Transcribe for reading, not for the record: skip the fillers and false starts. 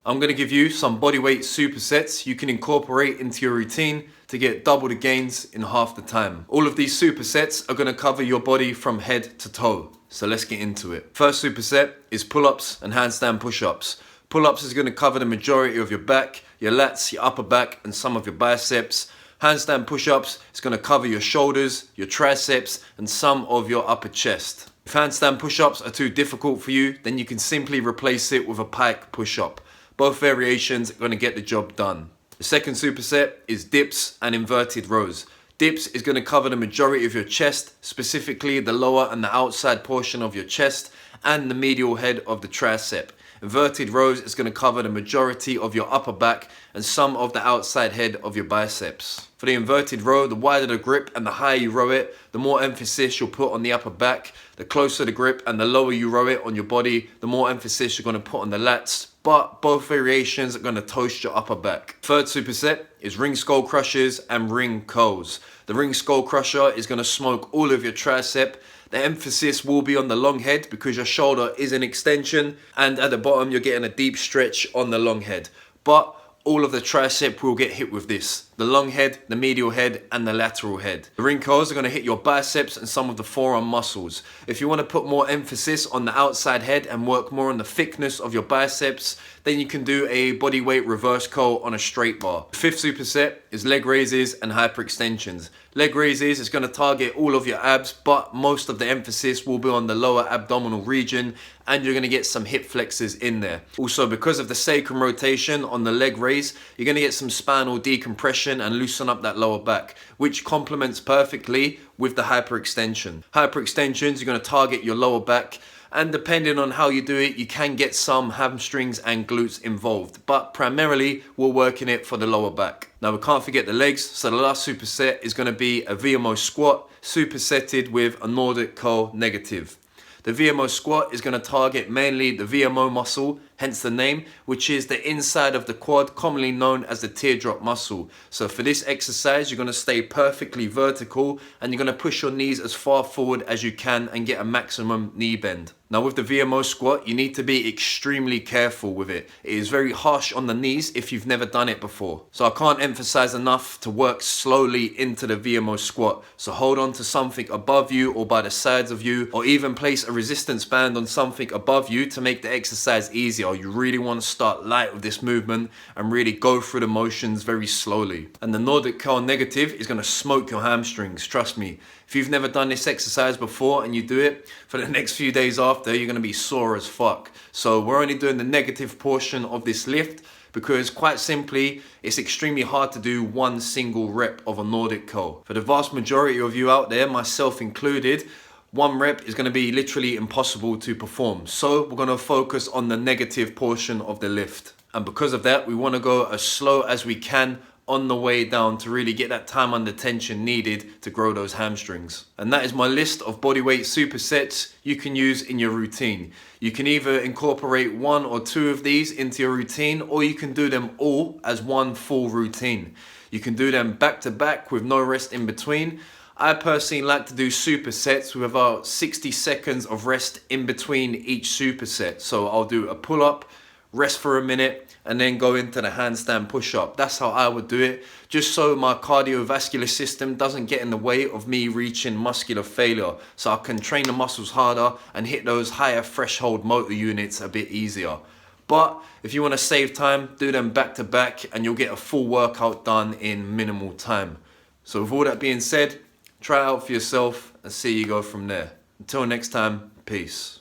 I'm going to give you some bodyweight supersets you can incorporate into your routine to get double the gains in half the time. All of these supersets are going to cover your body from head to toe. So let's get into it. First superset is pull-ups and handstand push-ups. Pull-ups is going to cover the majority of your back, your lats, your upper back, and some of your biceps. Handstand push-ups is going to cover your shoulders, your triceps, and some of your upper chest. If handstand push-ups are too difficult for you, then you can simply replace it with a pike push-up. Both variations are going to get the job done. The second superset is dips and inverted rows. Dips is going to cover the majority of your chest, specifically the lower and the outside portion of your chest and the medial head of the tricep. Inverted rows is going to cover the majority of your upper back and some of the outside head of your biceps. For the inverted row, the wider the grip and the higher you row it, the more emphasis you'll put on the upper back. The closer the grip and the lower you row it on your body, the more emphasis you're going to put on the lats. But both variations are going to toast your upper back. Third superset is ring skull crushers and ring curls. The ring skull crusher is going to smoke all of your tricep. The emphasis will be on the long head because your shoulder is an extension, and at the bottom you're getting a deep stretch on the long head. But all of the tricep will get hit with this. The long head, the medial head, and the lateral head. The ring curls are going to hit your biceps and some of the forearm muscles. If you want to put more emphasis on the outside head and work more on the thickness of your biceps, then you can do a bodyweight reverse curl on a straight bar. The fifth superset is leg raises and hyperextensions. Leg raises is going to target all of your abs, but most of the emphasis will be on the lower abdominal region, and you're going to get some hip flexors in there. Also, because of the sacrum rotation on the leg raise, you're going to get some spinal decompression and loosen up that lower back, which complements perfectly with the hyperextension. Hyperextensions are going to target your lower back, and depending on how you do it, you can get some hamstrings and glutes involved, but primarily we're working it for the lower back. Now we can't forget the legs, so the last superset is going to be a VMO squat supersetted with a Nordic curl negative. The VMO squat is going to target mainly the VMO muscle, hence the name, which is the inside of the quad, commonly known as the teardrop muscle. So for this exercise, you're going to stay perfectly vertical and you're going to push your knees as far forward as you can and get a maximum knee bend. Now with the VMO squat, you need to be extremely careful with it. It is very harsh on the knees if you've never done it before. So I can't emphasize enough to work slowly into the VMO squat. So hold on to something above you or by the sides of you, or even place a resistance band on something above you to make the exercise easier. You really want to start light with this movement and really go through the motions very slowly. And the Nordic curl negative is going to smoke your hamstrings, trust me. If you've never done this exercise before and you do it, for the next few days after, you're going to be sore as fuck. So we're only doing the negative portion of this lift because quite simply, it's extremely hard to do one single rep of a Nordic curl. For the vast majority of you out there, myself included, one rep is going to be literally impossible to perform. So we're going to focus on the negative portion of the lift. And because of that, we want to go as slow as we can on the way down to really get that time under tension needed to grow those hamstrings. And that is my list of bodyweight supersets you can use in your routine. You can either incorporate one or two of these into your routine, or you can do them all as one full routine. You can do them back to back with no rest in between. I personally like to do supersets with about 60 seconds of rest in between each superset. So I'll do a pull-up, rest for a minute, and then go into the handstand push-up. That's how I would do it, just so my cardiovascular system doesn't get in the way of me reaching muscular failure, so I can train the muscles harder and hit those higher threshold motor units a bit easier. But if you want to save time, do them back to back and you'll get a full workout done in minimal time. So with all that being said, try it out for yourself and see you go from there. Until next time, peace.